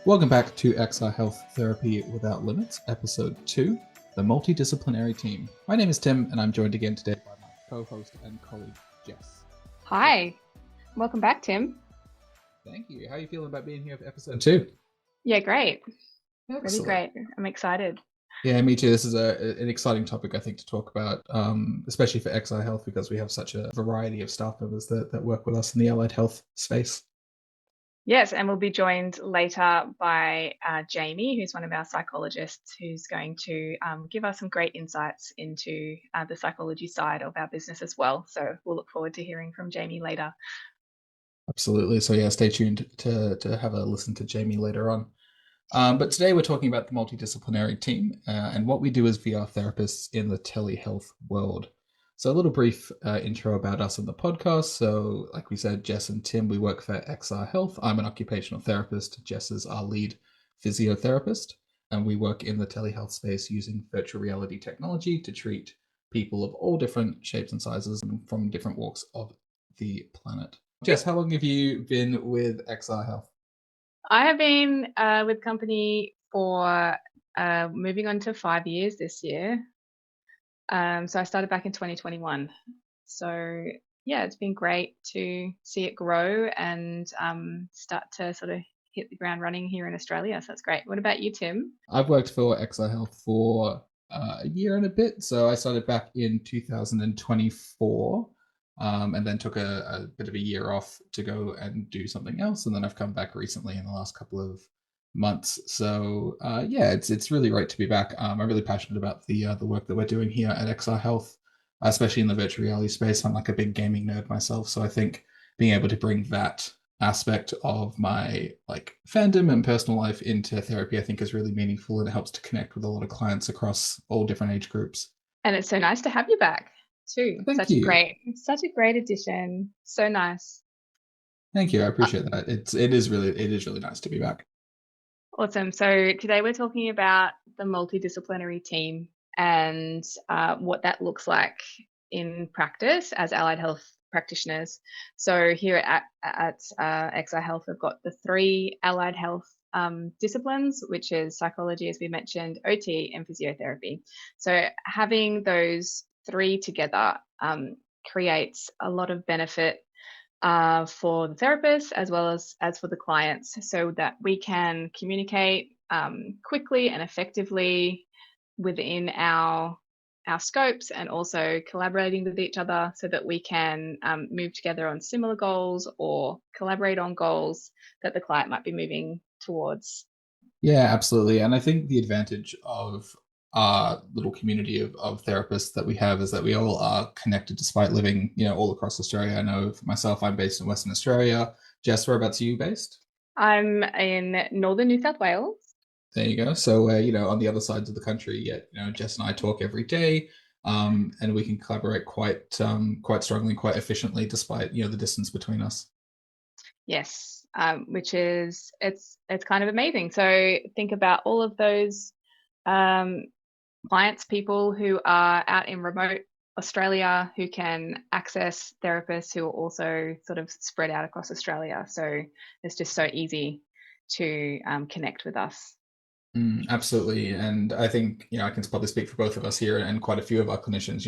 Welcome back to XRHealth Therapy Without Limits, Episode 2, The Multidisciplinary Team. My name is Tim, and I'm joined again today by my co-host and colleague, Jess. Hi. Welcome back, Tim. Thank you. How are you feeling about being here for Episode 2? Yeah, great. Excellent. Really great. I'm excited. Yeah, me too. This is an exciting topic, I think, to talk about, especially for XRHealth, because we have such a variety of staff members that work with us in the allied health space. Yes, and we'll be joined later by Jamie, who's one of our psychologists, who's going to give us some great insights into the psychology side of our business as well. So we'll look forward to hearing from Jamie later. Absolutely. So yeah, stay tuned to have a listen to Jamie later on. But today we're talking about the multidisciplinary team and what we do as VR therapists in the telehealth world. So a little brief intro about us on the podcast. So like we said, Jess and Tim, we work for XRHealth. I'm an occupational therapist. Jess is our lead physiotherapist. And we work in the telehealth space using virtual reality technology to treat people of all different shapes and sizes and from different walks of the planet. Jess, how long have you been with XRHealth? I have been with company for moving on to 5 years this year. So I started back in 2021. So yeah, it's been great to see it grow and start to sort of hit the ground running here in Australia. So that's great. What about you, Tim? I've worked for XRHealth for a year and a bit. So I started back in 2024 and then took a bit of a year off to go and do something else. And then I've come back recently in the last couple of months. So yeah, it's really great to be back. I'm really passionate about the work that we're doing here at XRHealth, especially in the virtual reality space. I'm like a big gaming nerd myself. So I think being able to bring that aspect of my like fandom and personal life into therapy, I think is really meaningful, and it helps to connect with a lot of clients across all different age groups. And it's so nice to have you back too. Thank you. Such a great addition. So nice. Thank you. I Uh, appreciate that. It is really nice to be back. Awesome. So today we're talking about the multidisciplinary team and what that looks like in practice as allied health practitioners. So here at XRHealth, we've got the 3 allied health disciplines, which is psychology, as we mentioned, OT, and physiotherapy. So having those 3 together creates a lot of benefit for the therapist as well as for the clients, so that we can communicate quickly and effectively within our scopes, and also collaborating with each other so that we can move together on similar goals or collaborate on goals that the client might be moving towards. Yeah, absolutely. And I think the advantage of our little community of therapists that we have is that we all are connected despite living, all across Australia. I know for myself, I'm based in Western Australia. Jess, whereabouts are you based? I'm in northern New South Wales. There you go. So, on the other sides of the country, yet, Jess and I talk every day, and we can collaborate quite strongly, quite efficiently, despite, the distance between us. Yes, which is it's kind of amazing. So think about all of those clients, people who are out in remote Australia who can access therapists who are also sort of spread out across Australia. So it's just so easy to connect with us. Absolutely. And I think, I can probably speak for both of us here and quite a few of our clinicians.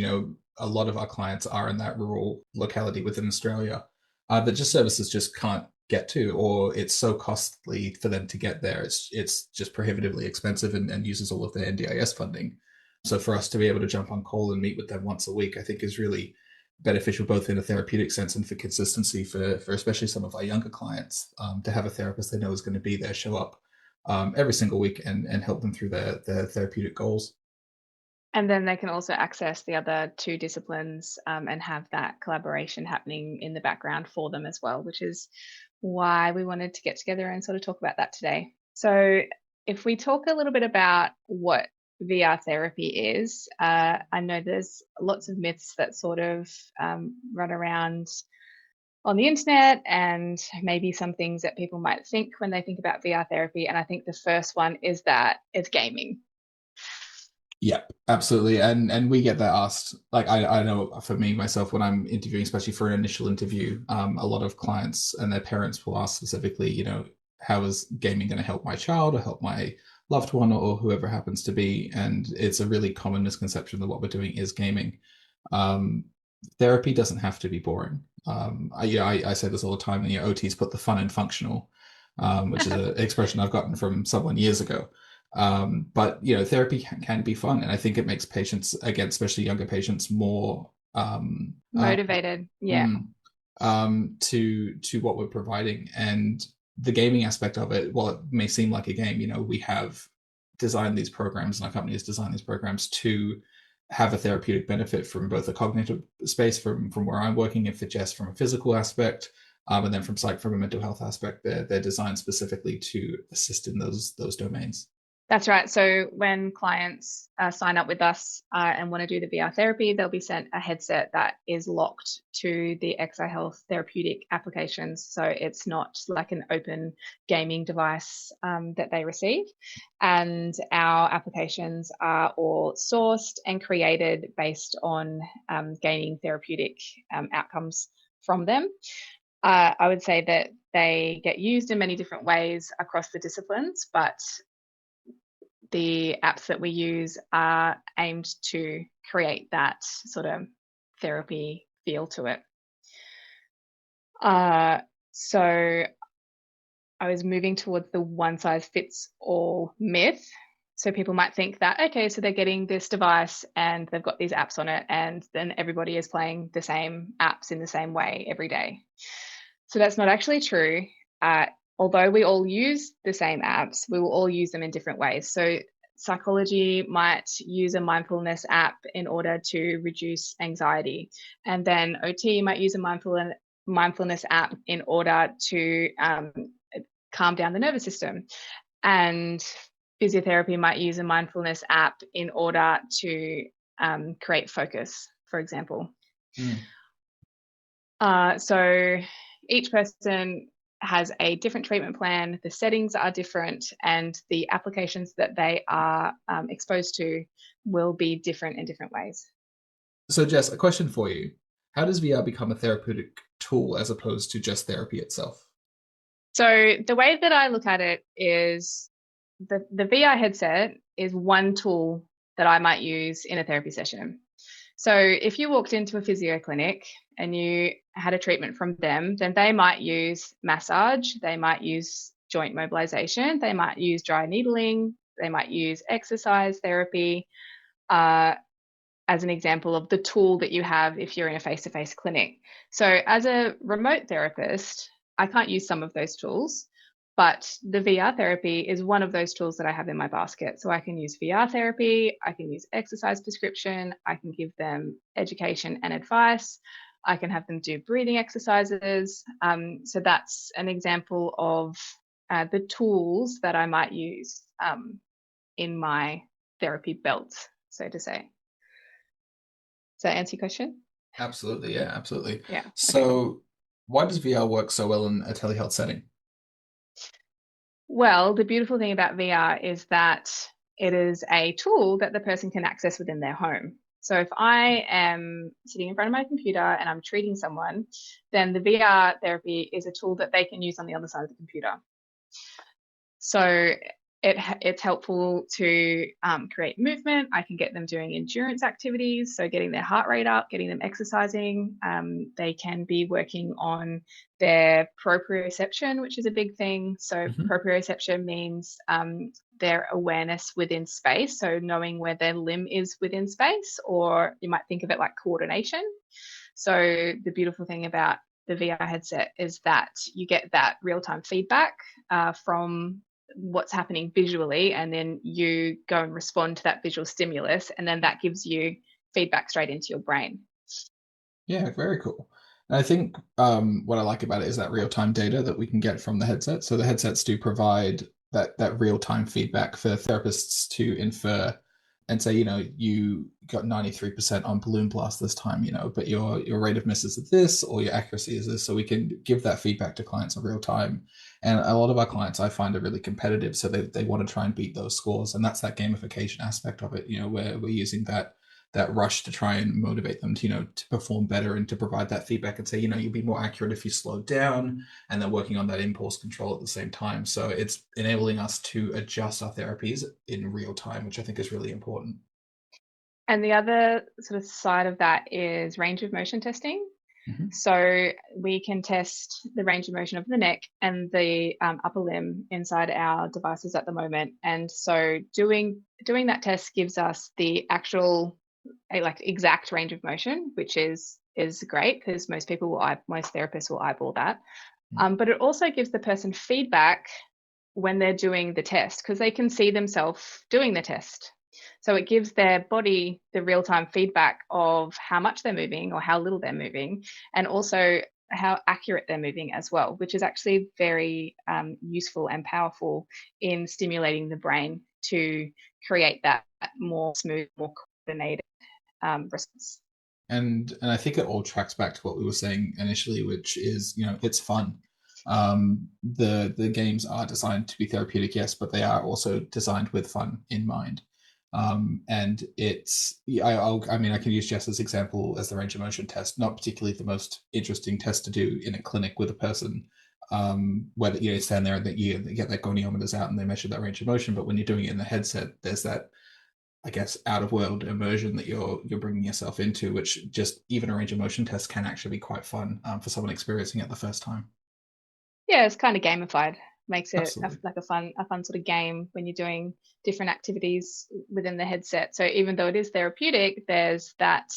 A lot of our clients are in that rural locality within Australia that just services just can't get to, or it's so costly for them to get there. It's just prohibitively expensive and uses all of their NDIS funding. So for us to be able to jump on call and meet with them once a week, I think is really beneficial, both in a therapeutic sense and for consistency for especially some of our younger clients, to have a therapist they know is going to be there, show up every single week and help them through their therapeutic goals. And then they can also access the other 2 disciplines and have that collaboration happening in the background for them as well, which is why we wanted to get together and sort of talk about that today. So if we talk a little bit about what VR therapy is, I know there's lots of myths that sort of run around on the internet, and maybe some things that people might think when they think about VR therapy. And I think the first one is that it's gaming. Yeah, absolutely. And we get that asked. Like I know for me myself, when I'm interviewing, especially for an initial interview, a lot of clients and their parents will ask specifically, how is gaming going to help my child or help my loved one or whoever happens to be. And it's a really common misconception that what we're doing is gaming. Um, Therapy doesn't have to be boring. I say this all the time, and OTs put the fun in functional, which is an expression I've gotten from someone years ago. But therapy can be fun, and I think it makes patients, again, especially younger patients, more Motivated. Yeah. mm, to what we're providing. And the gaming aspect of it, while it may seem like a game, we have designed these programs, and our company has designed these programs to have a therapeutic benefit from both a cognitive space, from where I'm working, and for Jess from a physical aspect, and then from psych from a mental health aspect. They're designed specifically to assist in those domains. That's right. So when clients sign up with us and want to do the VR therapy, they'll be sent a headset that is locked to the XRHealth therapeutic applications. So it's not like an open gaming device that they receive. And our applications are all sourced and created based on gaining therapeutic outcomes from them. I would say that they get used in many different ways across the disciplines, but the apps that we use are aimed to create that sort of therapy feel to it. So I was moving towards the one size fits all myth. So people might think that, okay, so they're getting this device and they've got these apps on it, and then everybody is playing the same apps in the same way every day. So that's not actually true. Although we all use the same apps, we will all use them in different ways. So psychology might use a mindfulness app in order to reduce anxiety. And then OT might use a mindfulness app in order to calm down the nervous system. And physiotherapy might use a mindfulness app in order to create focus, for example. So each person has a different treatment plan, the settings are different, and the applications that they are exposed to will be different in different ways. So Jess, a question for you. How does VR become a therapeutic tool as opposed to just therapy itself? So the way that I look at it is the VR headset is one tool that I might use in a therapy session. So if you walked into a physio clinic and you had a treatment from them, then they might use massage, they might use joint mobilization, they might use dry needling, they might use exercise therapy as an example of the tool that you have if you're in a face-to-face clinic. So as a remote therapist, I can't use some of those tools, but the VR therapy is one of those tools that I have in my basket. So I can use VR therapy, I can use exercise prescription, I can give them education and advice, I can have them do breathing exercises. So that's an example of the tools that I might use in my therapy belt, so to say. Does that answer your question? Absolutely, yeah, absolutely. Yeah. So, why does VR work so well in a telehealth setting? Well, the beautiful thing about VR is that it is a tool that the person can access within their home. So if I am sitting in front of my computer and I'm treating someone, then the VR therapy is a tool that they can use on the other side of the computer. So it's helpful to create movement. I can get them doing endurance activities, so getting their heart rate up, getting them exercising. They can be working on their proprioception, which is a big thing. So proprioception means their awareness within space, so knowing where their limb is within space, or you might think of it like coordination. So the beautiful thing about the VR headset is that you get that real-time feedback from what's happening visually, and then you go and respond to that visual stimulus, and then that gives you feedback straight into your brain. Yeah, very cool. And I think what I like about it is that real-time data that we can get from the headset. So the headsets do provide that real-time feedback for therapists to infer and say, you got 93% on balloon blast this time, but your rate of misses is this, or your accuracy is this. So we can give that feedback to clients in real time. And a lot of our clients I find are really competitive, so they want to try and beat those scores. And that's that gamification aspect of it, where we're using that that rush to try and motivate them to, to perform better and to provide that feedback and say, you'll be more accurate if you slow down, and then working on that impulse control at the same time. So it's enabling us to adjust our therapies in real time, which I think is really important. And the other sort of side of that is range of motion testing. Mhm. So we can test the range of motion of the neck and the upper limb inside our devices at the moment. And so doing that test gives us the actual like exact range of motion, which is great because most therapists will eyeball that. But it also gives the person feedback when they're doing the test because they can see themselves doing the test. So it gives their body the real-time feedback of how much they're moving or how little they're moving, and also how accurate they're moving as well, which is actually very useful and powerful in stimulating the brain to create that more smooth, more coordinated response. And I think it all tracks back to what we were saying initially, which is, it's fun. The games are designed to be therapeutic, yes, but they are also designed with fun in mind. And it's, I mean, I can use Jess's example as the range of motion test, not particularly the most interesting test to do in a clinic with a person, where you stand there and that you get their goniometers out and they measure that range of motion. But when you're doing it in the headset, there's that, I guess, out of world immersion that you're bringing yourself into, which just even a range of motion test can actually be quite fun, for someone experiencing it the first time. Yeah, it's kind of gamified. Makes it Absolutely. like a fun sort of game when you're doing different activities within the headset. So even though it is therapeutic, there's that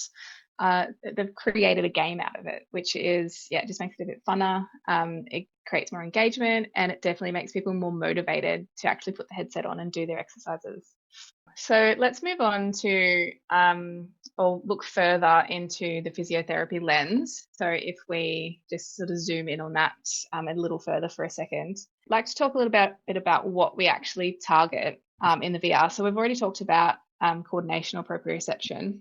they've created a game out of it, which is, yeah, it just makes it a bit funner. It creates more engagement, and it definitely makes people more motivated to actually put the headset on and do their exercises. So let's move on to or look further into the physiotherapy lens. So if we just sort of zoom in on that a little further for a second, I'd like to talk a little bit about what we actually target in the VR. So we've already talked about coordination or proprioception.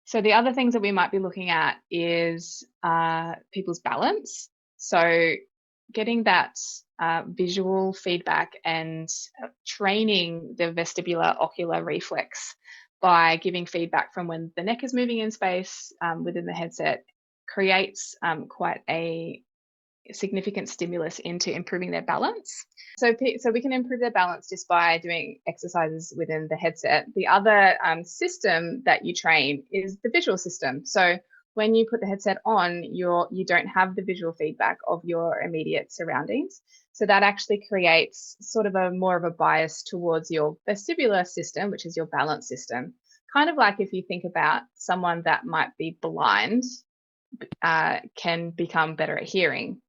So the other things that we might be looking at is people's balance. So getting that visual feedback and training the vestibular ocular reflex by giving feedback from when the neck is moving in space within the headset creates quite a significant stimulus into improving their balance. So we can improve their balance just by doing exercises within the headset. The other system that you train is the visual system. So when you put the headset on, you don't have the visual feedback of your immediate surroundings. So that actually creates sort of a more of a bias towards your vestibular system, which is your balance system. Kind of like if you think about someone that might be blind, can become better at hearing.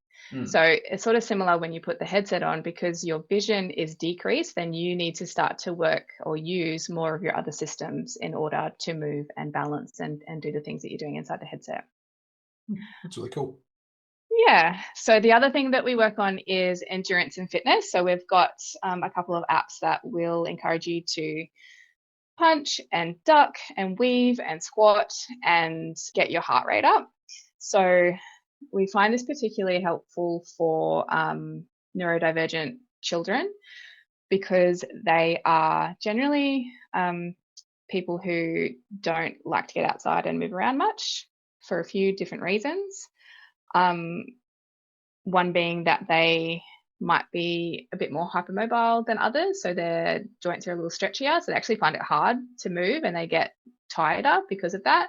So it's sort of similar when you put the headset on, because your vision is decreased, then you need to start to work or use more of your other systems in order to move and balance and do the things that you're doing inside the headset. That's really cool. Yeah. So the other thing that we work on is endurance and fitness. So we've got a couple of apps that will encourage you to punch and duck and weave and squat and get your heart rate up. So we find this particularly helpful for neurodivergent children because they are generally people who don't like to get outside and move around much for a few different reasons. One being that they might be a bit more hypermobile than others, so their joints are a little stretchier, so they actually find it hard to move and they get tireder because of that.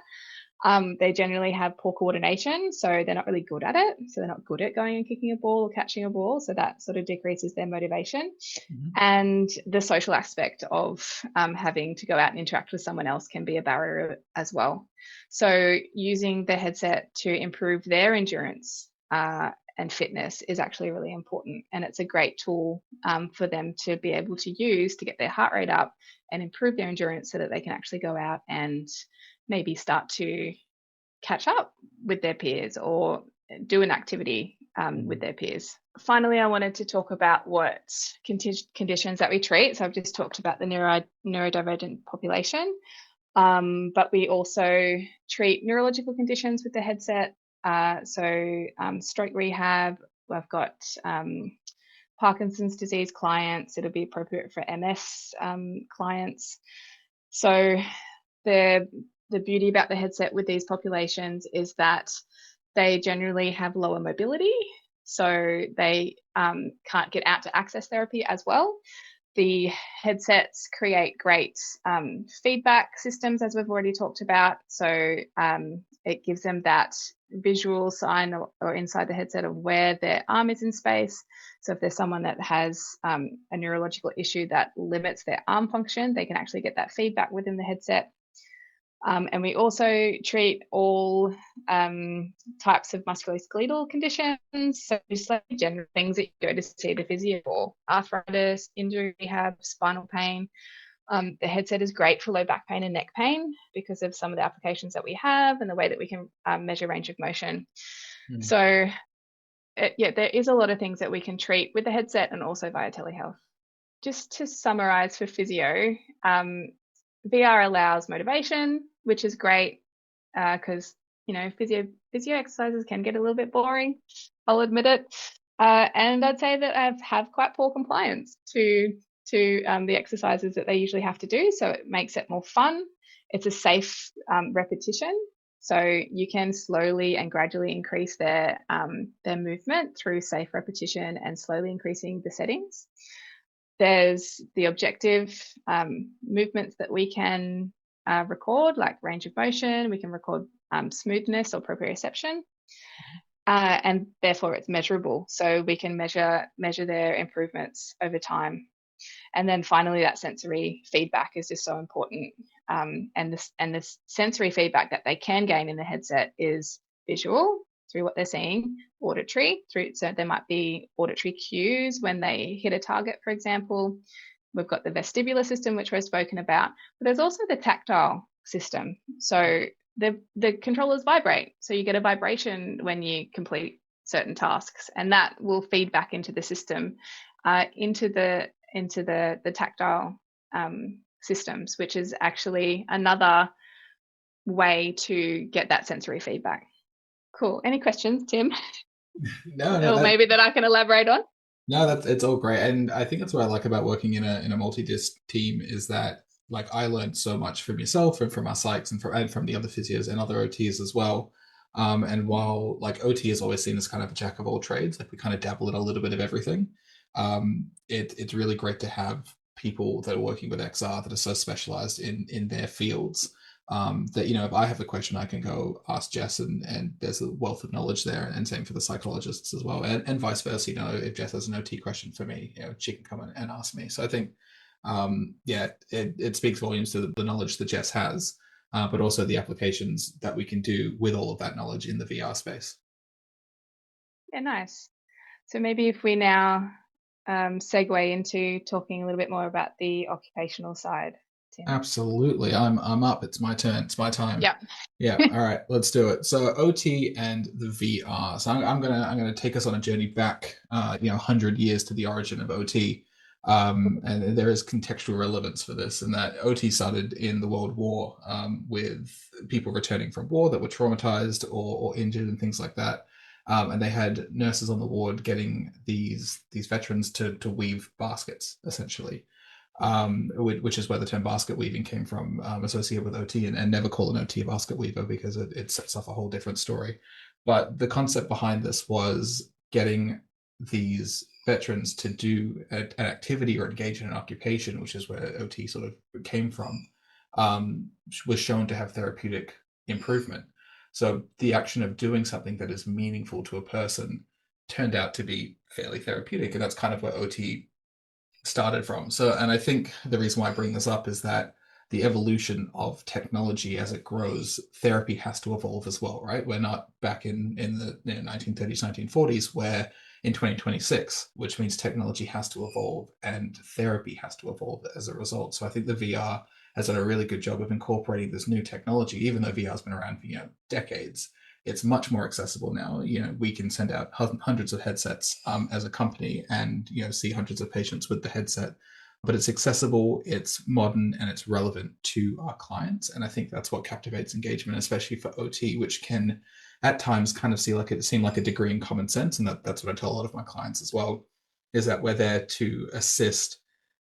They generally have poor coordination, so they're not really good at it. So they're not good at going and kicking a ball or catching a ball. So that sort of decreases their motivation. Mm-hmm. And the social aspect of having to go out and interact with someone else can be a barrier as well. So using the headset to improve their endurance and fitness is actually really important. And it's a great tool for them to be able to use to get their heart rate up and improve their endurance so that they can actually go out and maybe start to catch up with their peers or do an activity with their peers. Finally, I wanted to talk about what conditions that we treat. So I've just talked about the neurodivergent population, but we also treat neurological conditions with the headset. So stroke rehab, I've got Parkinson's disease clients. It'll be appropriate for MS clients. So the the beauty about the headset with these populations is that they generally have lower mobility, so they can't get out to access therapy as well. The headsets create great feedback systems, as we've already talked about. So it gives them that visual sign or inside the headset of where their arm is in space. So if there's someone that has a neurological issue that limits their arm function, they can actually get that feedback within the headset. And we also treat all types of musculoskeletal conditions, so just like general things that you go to see the physio for: arthritis, injury rehab, spinal pain. The headset is great for low back pain and neck pain because of some of the applications that we have and the way that we can measure range of motion. So yeah, there is a lot of things that we can treat with the headset and also via telehealth. Just to summarize for physio, VR allows motivation, which is great because physio exercises can get a little bit boring. I'll admit it, and I'd say that I have quite poor compliance to the exercises that they usually have to do. So it makes it more fun. It's a safe repetition, so you can slowly and gradually increase their movement through safe repetition and slowly increasing the settings. There's the objective movements that we can record, like range of motion. We can record smoothness or proprioception, and therefore it's measurable. So we can measure their improvements over time. And then finally, that sensory feedback is just so important. And this sensory feedback that they can gain in the headset is visual, through what they're seeing, auditory, so there might be auditory cues when they hit a target, for example. We've got the vestibular system, which we've spoken about, but there's also the tactile system. So the controllers vibrate, so you get a vibration when you complete certain tasks, and that will feed back into the system, into the tactile systems, which is actually another way to get that sensory feedback. Cool. Any questions, Tim? No, or maybe that I can elaborate on? No, it's all great, and I think that's what I like about working in a multi-disc team is that like I learned so much from yourself and from our psychs and from the other physios and other OTs as well. And while like OT is always seen as kind of a jack of all trades, like we kind of dabble in a little bit of everything. It's really great to have people that are working with XR that are so specialized in their fields. That if I have a question, I can go ask Jess, and there's a wealth of knowledge there, and same for the psychologists as well, and vice versa. If Jess has an OT question for me, she can come and ask me. So I think, it speaks volumes to the knowledge that Jess has, but also the applications that we can do with all of that knowledge in the VR space. Yeah, nice. So maybe if we now segue into talking a little bit more about the occupational side. Tim. Absolutely. I'm up. It's my turn. It's my time. Yeah. Yeah. All right. Let's do it. So OT and the VR. So I'm gonna take us on a journey back, 100 years to the origin of OT. And there is contextual relevance for this, and that OT started in the World War, with people returning from war that were traumatized or injured and things like that. And they had nurses on the ward getting these veterans to weave baskets, essentially. Which is where the term basket weaving came from, associated with OT, and never call an OT a basket weaver because it sets off a whole different story. But the concept behind this was getting these veterans to do an activity or engage in an occupation, which is where OT sort of came from, was shown to have therapeutic improvement. So the action of doing something that is meaningful to a person turned out to be fairly therapeutic, and that's kind of where OT started from. So, and I think the reason why I bring this up is that the evolution of technology as it grows, therapy has to evolve as well, right? We're not back in the 1930s, 1940s, where in 2026, which means technology has to evolve and therapy has to evolve as a result. So I think the VR has done a really good job of incorporating this new technology, even though VR has been around for decades. It's much more accessible now. We can send out hundreds of headsets as a company, and see hundreds of patients with the headset. But it's accessible, it's modern, and it's relevant to our clients. And I think that's what captivates engagement, especially for OT, which can at times kind of seem like a degree in common sense. And that's what I tell a lot of my clients as well, is that we're there to assist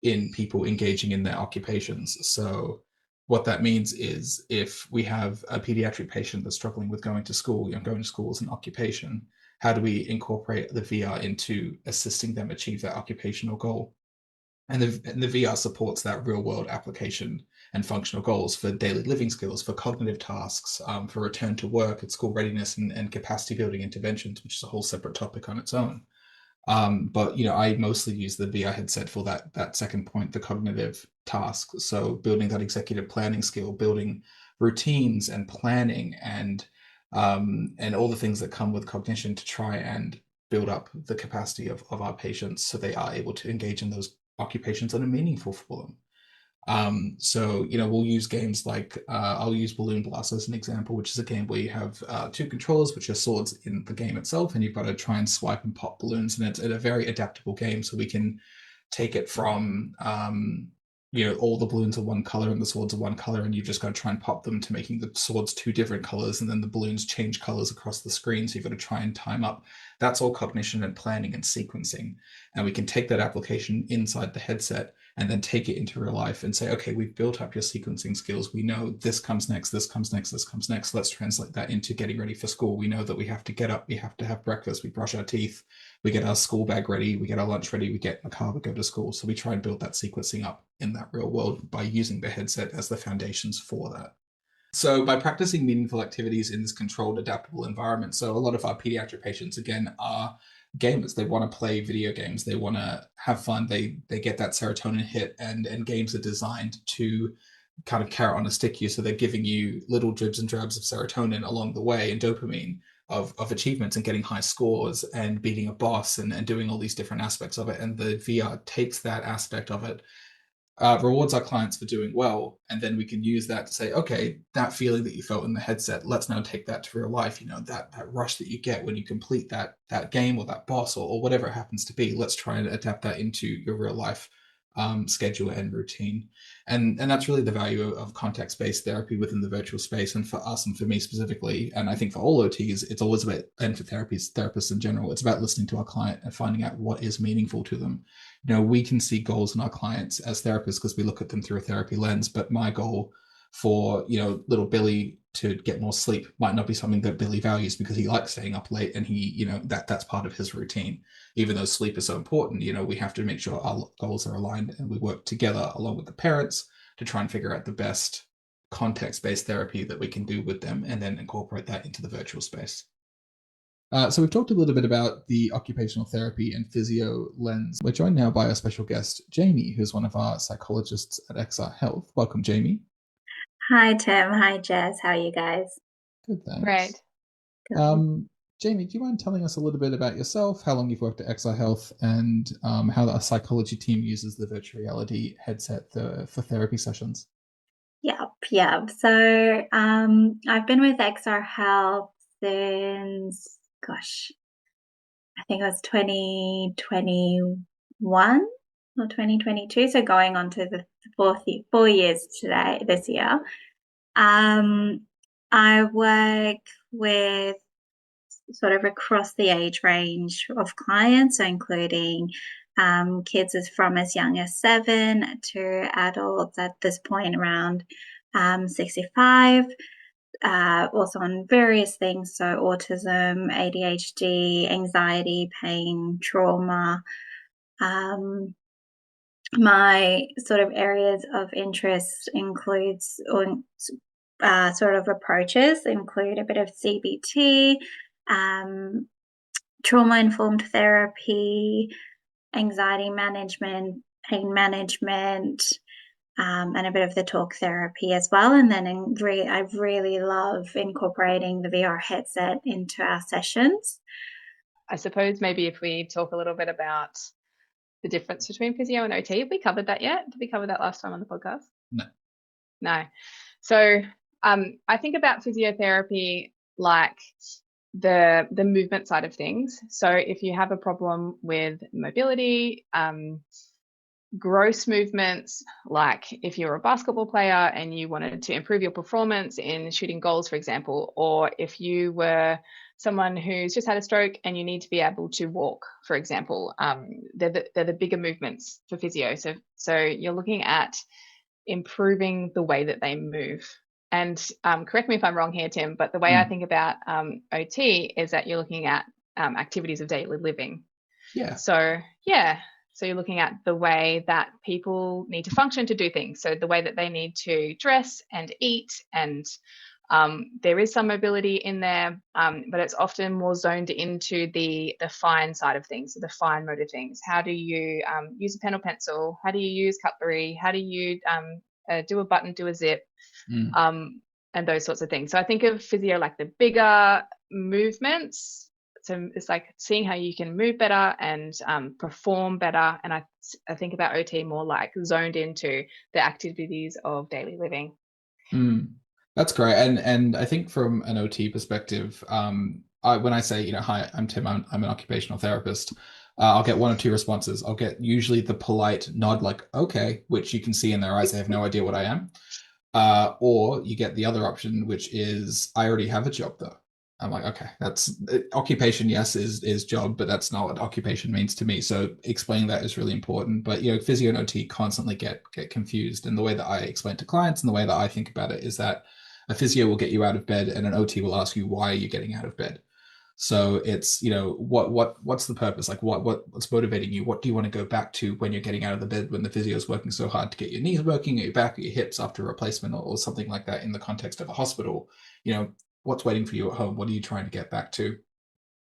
in people engaging in their occupations. So What that means is if we have a pediatric patient that's struggling with going to school, going to school is an occupation, how do we incorporate the VR into assisting them achieve that occupational goal? And the VR supports that real world application and functional goals for daily living skills, for cognitive tasks, for return to work, at school readiness, and capacity building interventions, which is a whole separate topic on its own. But I mostly use the VR headset for that second point, the cognitive task. So building that executive planning skill, building routines and planning and all the things that come with cognition to try and build up the capacity of our patients so they are able to engage in those occupations that are meaningful for them. So we'll use games like I'll use Balloon Blast as an example, which is a game where you have two controllers, which are swords in the game itself, and you've got to try and swipe and pop balloons, and it's a very adaptable game. So we can take it from all the balloons are one color and the swords are one color, and you've just got to try and pop them to making the swords two different colors, and then the balloons change colors across the screen. So you've got to try and time up. That's all cognition and planning and sequencing, and we can take that application inside the headset and then take it into real life and say, okay, we've built up your sequencing skills. We know this comes next, this comes next, this comes next. Let's translate that into getting ready for school. We know that we have to get up, we have to have breakfast, we brush our teeth, we get our school bag ready, we get our lunch ready, we get in the car, we go to school. So we try and build that sequencing up in that real world by using the headset as the foundations for that. So by practicing meaningful activities in this controlled, adaptable environment, so a lot of our pediatric patients, again, are gamers. They want to play video games. They want to have fun. They get that serotonin hit, and games are designed to kind of carrot on a stick you. So they're giving you little dribs and drabs of serotonin along the way and dopamine of achievements and getting high scores and beating a boss and doing all these different aspects of it. And the VR takes that aspect of it, rewards our clients for doing well, and then we can use that to say, okay, that feeling that you felt in the headset, let's now take that to real life. That rush that you get when you complete that game or that boss or whatever it happens to be. Let's try and adapt that into your real life schedule and routine. And that's really the value of context-based therapy within the virtual space. And for us and for me specifically, and I think for all OTs, it's always about, and for therapists in general, it's about listening to our client and finding out what is meaningful to them. We can see goals in our clients as therapists because we look at them through a therapy lens. But my goal for, little Billy to get more sleep might not be something that Billy values because he likes staying up late and he, that's part of his routine. Even though sleep is so important, we have to make sure our goals are aligned and we work together along with the parents to try and figure out the best context-based therapy that we can do with them and then incorporate that into the virtual space. So we've talked a little bit about the occupational therapy and physio lens. We're joined now by our special guest, Jamie, who's one of our psychologists at XRHealth. Welcome, Jamie. Hi, Tim. Hi, Jess. How are you guys? Good, thanks. Great. Jamie, do you mind telling us a little bit about yourself, how long you've worked at XRHealth, and how the psychology team uses the virtual reality headset for therapy sessions? Yep. So I've been with XRHealth since, gosh, I think it was 2021 or 2022. So going on to the 4 years this year. I work with sort of across the age range of clients, so including kids from as young as 7 to adults at this point around 65. Also on various things, so autism, ADHD, anxiety, pain, trauma. My sort of areas of interest includes sort of approaches include a bit of CBT, trauma-informed therapy, anxiety management, pain management, and a bit of the talk therapy as well. And then I really love incorporating the VR headset into our sessions. I suppose maybe if we talk a little bit about the difference between physio and OT. Have we covered that yet? Did we cover that last time on the podcast? No. So I think about physiotherapy like the movement side of things. So if you have a problem with mobility, gross movements, like if you're a basketball player and you wanted to improve your performance in shooting goals, for example, or if you were someone who's just had a stroke and you need to be able to walk, for example, they're the bigger movements for physio. So you're looking at improving the way that they move. And correct me if I'm wrong here, Tim, but the way I think about OT is that you're looking at activities of daily living. Yeah. So you're looking at the way that people need to function to do things. So the way that they need to dress and eat, and there is some mobility in there, but it's often more zoned into the fine side of things, so the fine motor things. How do you use a pen or pencil? How do you use cutlery? How do you do a button, do a zip, and those sorts of things. So I think of physio like the bigger movements. So it's like seeing how you can move better and perform better. And I think about OT more like zoned into the activities of daily living. That's great. And I think from an OT perspective, when I say, hi, I'm Tim, I'm an occupational therapist, I'll get one or two responses. I'll get usually the polite nod, like, okay, which you can see in their eyes, they have no idea what I am. Or you get the other option, which is, I already have a job though. I'm like, okay, that's occupation. Yes, is job, but that's not what occupation means to me. So explaining that is really important. But physio and OT constantly get confused. And the way that I explain to clients and the way that I think about it is that a physio will get you out of bed, and an OT will ask you why are you getting out of bed. So it's what's the purpose? Like what's motivating you? What do you want to go back to when you're getting out of the bed, when the physio is working so hard to get your knees working, or your back, or your hips after a replacement, or something like that in the context of a hospital? What's waiting for you at home? What are you trying to get back to?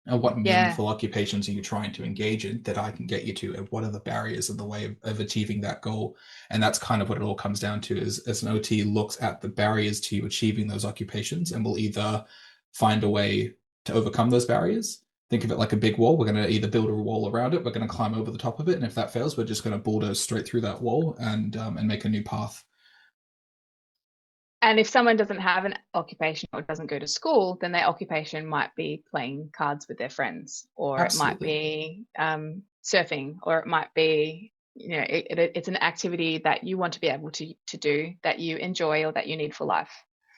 And what meaningful occupations are you trying to engage in that I can get you to? And what are the barriers in the way of achieving that goal? And that's kind of what it all comes down to, is as an OT looks at the barriers to you achieving those occupations, and will either find a way to overcome those barriers. Think of it like a big wall. We're going to either build a wall around it, we're going to climb over the top of it, and if that fails, we're just going to bulldoze straight through that wall and make a new path. And if someone doesn't have an occupation or doesn't go to school, then their occupation might be playing cards with their friends, or Absolutely. it might be surfing, or it might be, it's an activity that you want to be able to do, that you enjoy or that you need for life.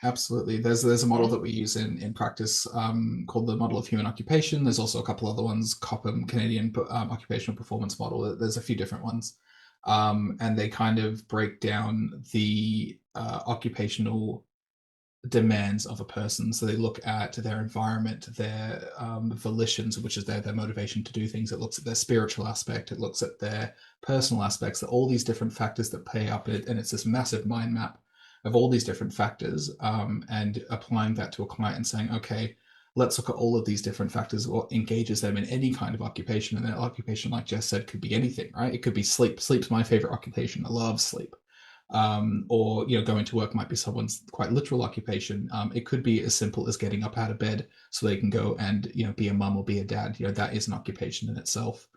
Absolutely. There's a model that we use in practice called the model of human occupation. There's also a couple other ones, COPM, Canadian Occupational Performance Model. There's a few different ones. And they kind of break down the occupational demands of a person. So they look at their environment, their volitions, which is their motivation to do things. It looks at their spiritual aspect. It looks at their personal aspects, all these different factors that play up in it. And it's this massive mind map of all these different factors, and applying that to a client and saying, okay, let's look at all of these different factors, what engages them in any kind of occupation. And that occupation, like Jess said, could be anything, right? It could be sleep. Sleep's my favorite occupation. I love sleep. Or going to work might be someone's quite literal occupation. It could be as simple as getting up out of bed so they can go and be a mum or be a dad. That is an occupation in itself.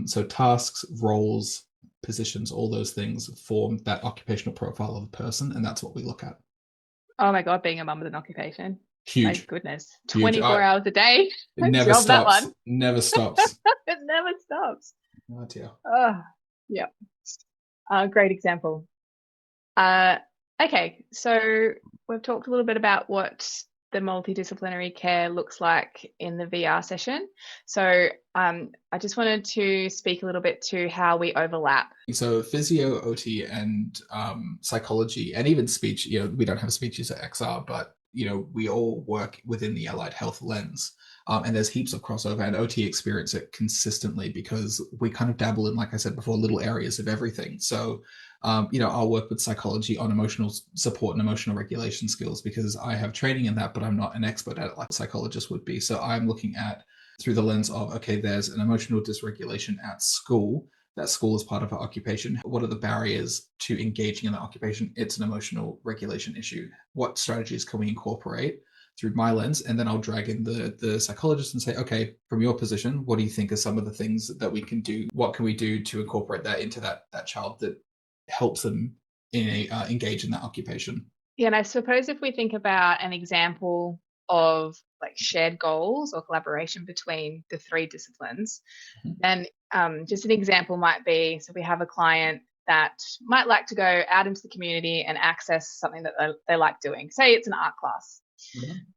So tasks, roles, positions, all those things form that occupational profile of a person, and that's what we look at. Oh my God, being a mum with an occupation. Huge. My goodness. Huge. 24 hours a day. It never Job, stops. that one. Never stops. It never stops. Oh dear. Yeah. Great example. Okay, so we've talked a little bit about what the multidisciplinary care looks like in the VR session. So I just wanted to speak a little bit to how we overlap. So physio, OT, and psychology, and even speech, we don't have speeches at XR, but we all work within the allied health lens. And there's heaps of crossover, and OT experience it consistently because we kind of dabble in, like I said before, little areas of everything. So, I'll work with psychology on emotional support and emotional regulation skills because I have training in that, but I'm not an expert at it like a psychologist would be. So I'm looking at through the lens of, okay, there's an emotional dysregulation at school. That school is part of our occupation. What are the barriers to engaging in that occupation? It's an emotional regulation issue. What strategies can we incorporate through my lens? And then I'll drag in the psychologist and say, okay, from your position, what do you think are some of the things that we can do? What can we do to incorporate that into that child that helps them engage in that occupation? Yeah, and I suppose if we think about an example of like shared goals or collaboration between the three disciplines, then just an example might be, so we have a client that might like to go out into the community and access something that they like doing. Say it's an art class.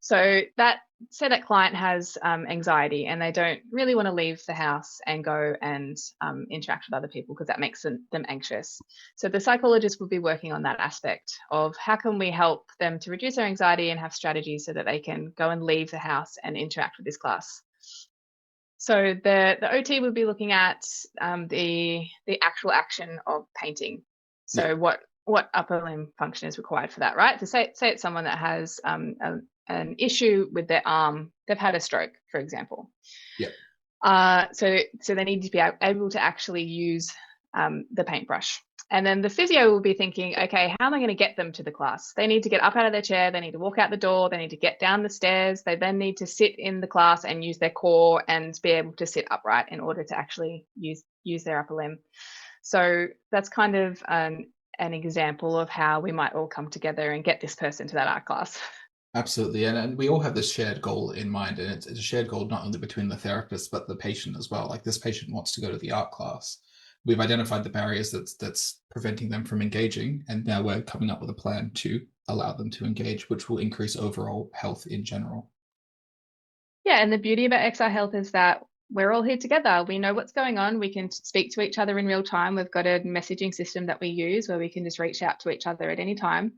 So that say that client has anxiety and they don't really want to leave the house and go and interact with other people because that makes them anxious. So the psychologist will be working on that aspect of how can we help them to reduce their anxiety and have strategies so that they can go and leave the house and interact with this class. So the OT would be looking at the actual action of painting. So what upper limb function is required for that, right? So say it's someone that has an issue with their arm, they've had a stroke, for example. Yeah. So they need to be able to actually use the paintbrush. And then the physio will be thinking, okay, how am I going to get them to the class? They need to get up out of their chair. They need to walk out the door. They need to get down the stairs. They then need to sit in the class and use their core and be able to sit upright in order to actually use their upper limb. So that's kind of an example of how we might all come together and get this person to that art class. Absolutely. And we all have this shared goal in mind. And it's a shared goal not only between the therapist, but the patient as well. Like this patient wants to go to the art class. We've identified the barriers that's preventing them from engaging. And now we're coming up with a plan to allow them to engage, which will increase overall health in general. Yeah, and the beauty about XRHealth is that we're all here together. We know what's going on. We can speak to each other in real time. We've got a messaging system that we use where we can just reach out to each other at any time.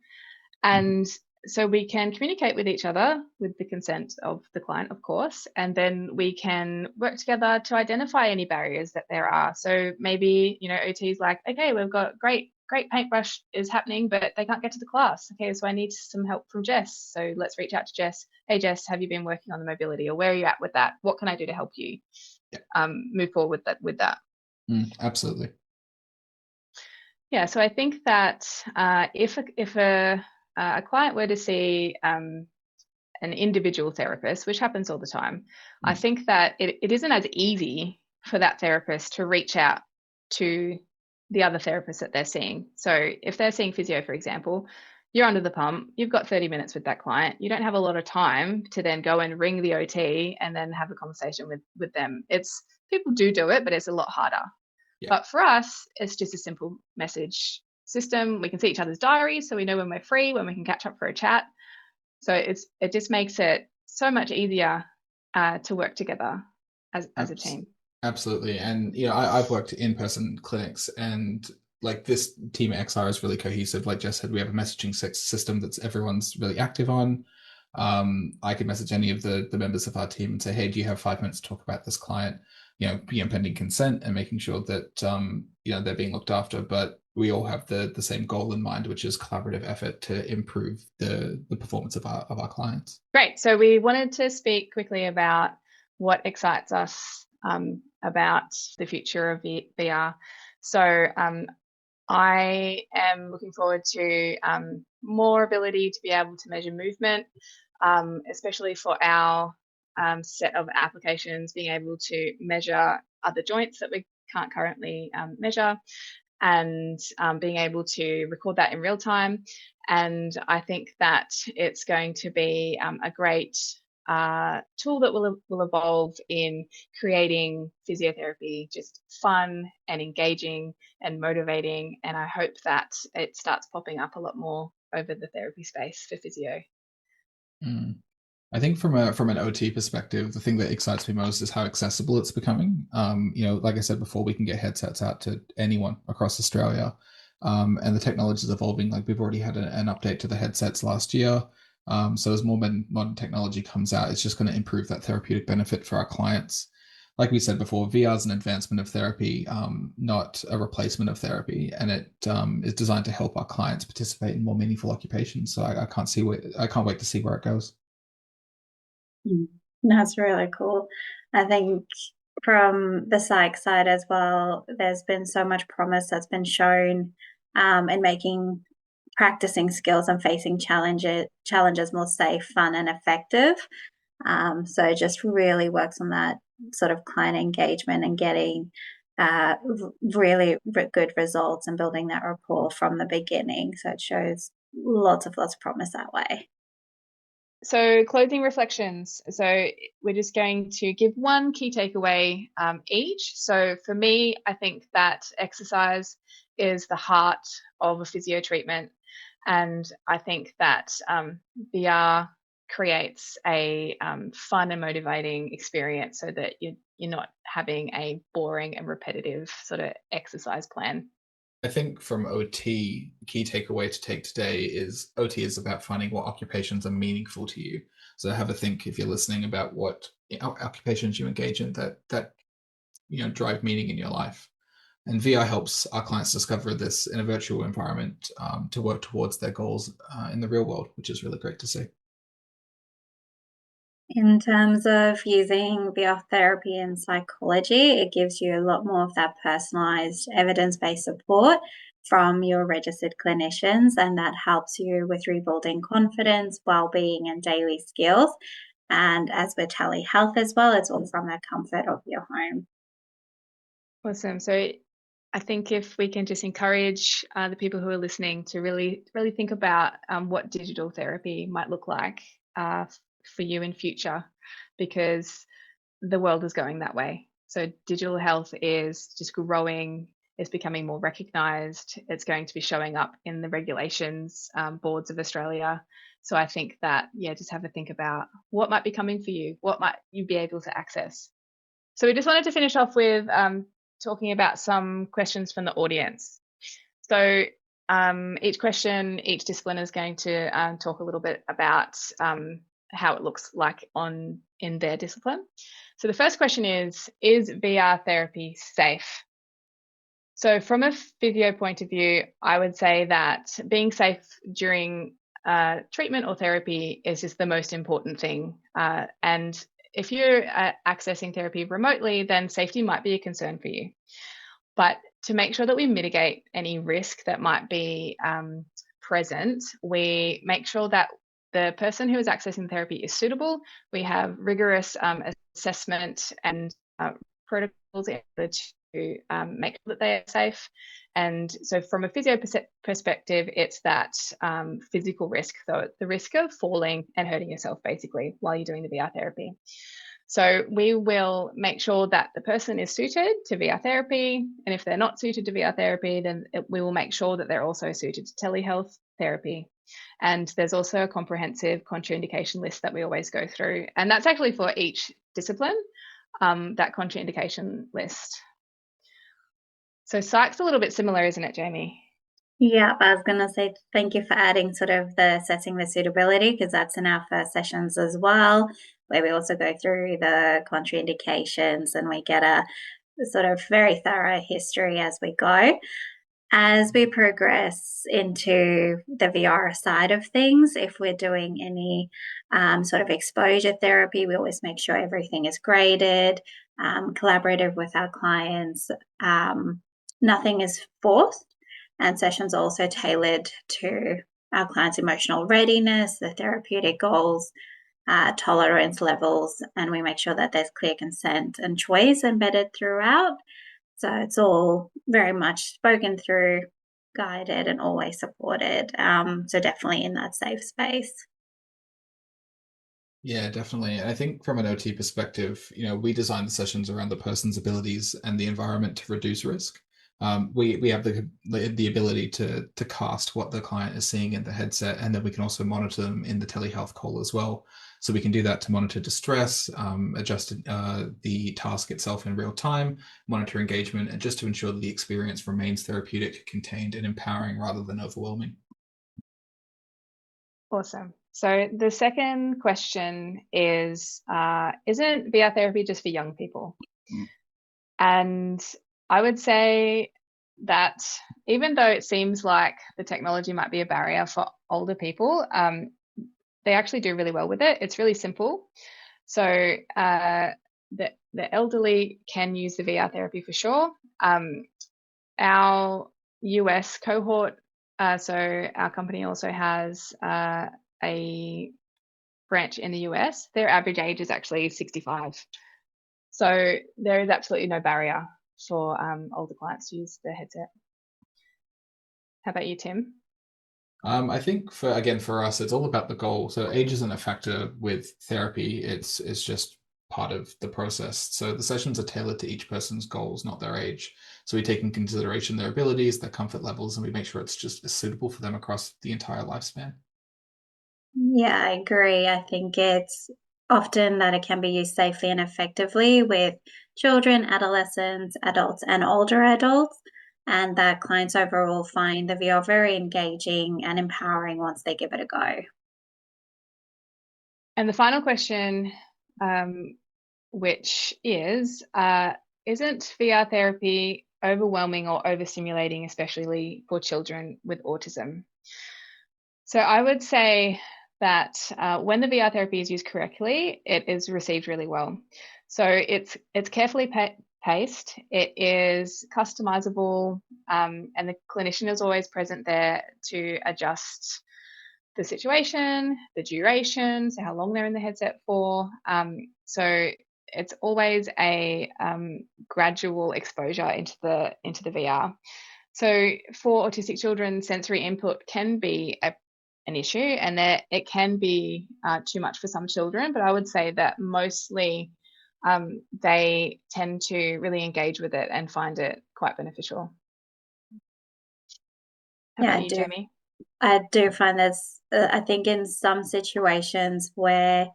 And so we can communicate with each other with the consent of the client, of course, and then we can work together to identify any barriers that there are. So maybe, OT's like, okay, we've got great paintbrush is happening, but they can't get to the class. Okay, so I need some help from Jess. So let's reach out to Jess. Hey, Jess, have you been working on the mobility, or where are you at with that? What can I do to help you move forward with that? Absolutely. Yeah, so I think that if a client were to see an individual therapist, which happens all the time, I think that it isn't as easy for that therapist to reach out to the other therapist that they're seeing. So if they're seeing physio, for example, you're under the pump, you've got 30 minutes with that client. You don't have a lot of time to then go and ring the OT and then have a conversation with them. People do it, but it's a lot harder. Yeah. But for us, it's just a simple message system. We can see each other's diaries, so we know when we're free, when we can catch up for a chat. So it just makes it so much easier to work together as a team. Absolutely. And I've worked in person clinics, and like this team at XR is really cohesive. Like Jess said, we have a messaging system that's everyone's really active on. I could message any of the members of our team and say, hey, do you have 5 minutes to talk about this client? Pending consent and making sure that they're being looked after. But we all have the same goal in mind, which is collaborative effort to improve the performance of our clients. Great. So we wanted to speak quickly about what excites us about the future of VR. So I am looking forward to more ability to be able to measure movement, especially for our set of applications, being able to measure other joints that we can't currently measure, and being able to record that in real time. And I think that it's going to be a great tool that will evolve in creating physiotherapy just fun and engaging and motivating. And I hope that it starts popping up a lot more over the therapy space for physio. I think from an OT perspective, the thing that excites me most is how accessible it's becoming. Like I said before, we can get headsets out to anyone across Australia, and the technology is evolving. Like we've already had an update to the headsets last year. So as more modern technology comes out, it's just going to improve that therapeutic benefit for our clients. Like we said before, VR is an advancement of therapy, not a replacement of therapy, and it is designed to help our clients participate in more meaningful occupations. So I can't wait to see where it goes. That's really cool. I think from the psych side as well, there's been so much promise that's been shown in making practicing skills and facing challenges more safe, fun, and effective. So it just really works on that sort of client engagement and getting really good results and building that rapport from the beginning. So it shows lots of promise that way. So closing reflections. So we're just going to give one key takeaway each. So for me, I think that exercise is the heart of a physio treatment. And I think that VR creates a fun and motivating experience so that you're not having a boring and repetitive sort of exercise plan. I think from OT, key takeaway to take today is OT is about finding what occupations are meaningful to you. So have a think, if you're listening, about what occupations you engage in that drive meaning in your life. And VR helps our clients discover this in a virtual environment to work towards their goals in the real world, which is really great to see. In terms of using VR therapy in psychology, it gives you a lot more of that personalized evidence-based support from your registered clinicians, and that helps you with rebuilding confidence, well-being, and daily skills. And as with telehealth as well, it's all from the comfort of your home. Awesome. So I think if we can just encourage the people who are listening to really, really think about what digital therapy might look like for you in future, because the world is going that way. So digital health is just growing. It's becoming more recognized. It's going to be showing up in the regulations boards of Australia. So I think that, just have a think about what might be coming for you. What might you be able to access? So we just wanted to finish off with talking about some questions from the audience. So each question, each discipline is going to talk a little bit about how it looks like in their discipline. So the first question is VR therapy safe? So from a physio point of view, I would say that being safe during treatment or therapy is just the most important thing. And if you're accessing therapy remotely, then safety might be a concern for you. But to make sure that we mitigate any risk that might be present, we make sure that the person who is accessing therapy is suitable. We have rigorous assessment and protocols in order to make sure that they are safe. And so from a physio perspective, it's that physical risk, so the risk of falling and hurting yourself basically while you're doing the VR therapy. So we will make sure that the person is suited to VR therapy. And if they're not suited to VR therapy, then we will make sure that they're also suited to telehealth therapy. And there's also a comprehensive contraindication list that we always go through. And that's actually for each discipline, that contraindication list. So psych's a little bit similar, isn't it, Jamie? Yeah, I was going to say thank you for adding sort of the assessing the suitability, because that's in our first sessions as well, where we also go through the contraindications and we get a sort of very thorough history as we go. As we progress into the VR side of things, if we're doing any sort of exposure therapy, we always make sure everything is graded, collaborative with our clients. Nothing is forced, and sessions are also tailored to our clients' emotional readiness, the therapeutic goals, tolerance levels, and we make sure that there's clear consent and choice embedded throughout. So it's all very much spoken through, guided, and always supported. So definitely in that safe space. Yeah, definitely. I think from an OT perspective, we design the sessions around the person's abilities and the environment to reduce risk. We have the ability to cast what the client is seeing in the headset, and then we can also monitor them in the telehealth call as well. So we can do that to monitor distress, adjust the task itself in real time, monitor engagement, and just to ensure that the experience remains therapeutic, contained, and empowering rather than overwhelming. Awesome. So the second question is, isn't VR therapy just for young people? And I would say that even though it seems like the technology might be a barrier for older people, they actually do really well with it. It's really simple. So the elderly can use the VR therapy for sure. Our US cohort, so our company also has a branch in the US. Their average age is actually 65. So there is absolutely no barrier for older clients to use the headset. How about you, Tim? I think for us, it's all about the goal. So age isn't a factor with therapy. It's just part of the process. So the sessions are tailored to each person's goals, not their age. So we take in consideration their abilities, their comfort levels, and we make sure it's just suitable for them across the entire lifespan. Yeah, I agree. I think it's often that it can be used safely and effectively with children, adolescents, adults, and older adults, and that clients overall find the VR very engaging and empowering once they give it a go. And the final question, which is, isn't VR therapy overwhelming or overstimulating, especially for children with autism? So I would say that when the VR therapy is used correctly, it is received really well. So it's carefully paced, it is customizable, and the clinician is always present there to adjust the situation, the duration, so how long they're in the headset for. So it's always a gradual exposure into the VR. So for autistic children, sensory input can be an issue, and that it can be too much for some children. But I would say that mostly they tend to really engage with it and find it quite beneficial. How about you, Jamie? I do find there's, I think in some situations where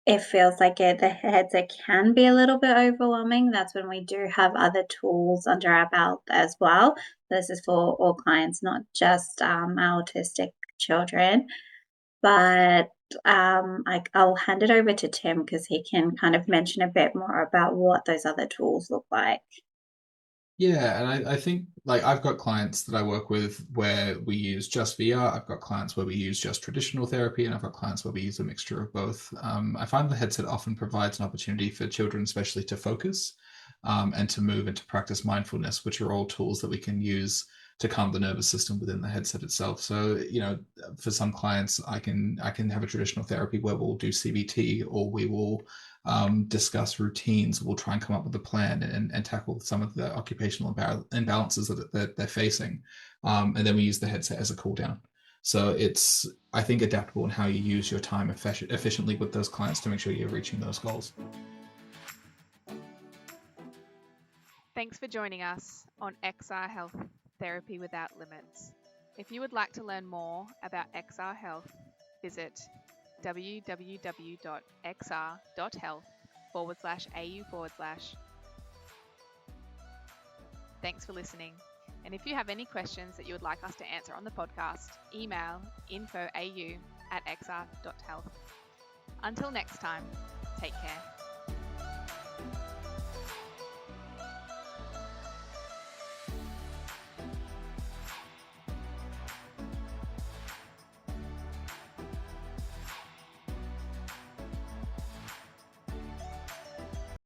it feels like the headset can be a little bit overwhelming, that's when we do have other tools under our belt as well. This is for all clients, not just our autistic children. But I'll hand it over to Tim because he can kind of mention a bit more about what those other tools look like. Yeah, and I think like I've got clients that I work with where we use just VR. I've got clients where we use just traditional therapy, and I've got clients where we use a mixture of both. I find the headset often provides an opportunity for children, especially to focus and to move and to practice mindfulness, which are all tools that we can use to calm the nervous system within the headset itself. So, you know, for some clients, I can have a traditional therapy where we'll do CBT, or we will discuss routines. We'll try and come up with a plan and tackle some of the occupational imbalances that they're facing. And then we use the headset as a cool down. So it's, I think, adaptable in how you use your time efficiently with those clients to make sure you're reaching those goals. Thanks for joining us on XRHealth Therapy Without Limits. If you would like to learn more about XRHealth, visit www.xr.health/au/. Thanks for listening. And if you have any questions that you would like us to answer on the podcast, email info.au@xr.health. Until next time, take care.